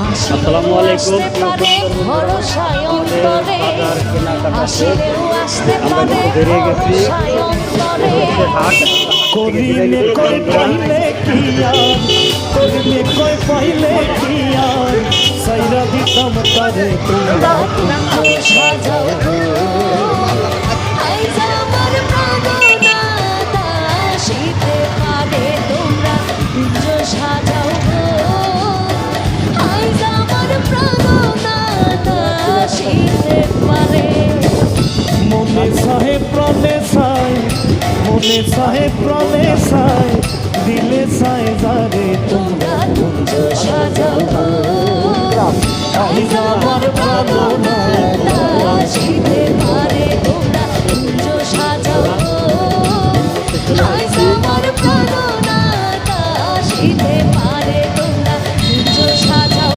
আসসালামু আলাইকুম। ভরসায় অন্তরে আসিলেও আসতে পারে ভরসায় অন্তরে। করিলে কই পাইলে কি আর করিলে কই পাইলে কি আর সাইরা দিতাম তারে তোমরা কুঞ্জ সাজাও গো, আইজ আমার প্রাণনাথ আসিতে পারে তোমরা কুঞ্জ সাজাও গো, আইজ আমার প্রাণনাথ আসিতে পারে। মনে সাহে প্রাণে সায় মনে সাহে প্রাণে সায় দিলে সায় যারে তোমরা কুঞ্জ সাজাও গো।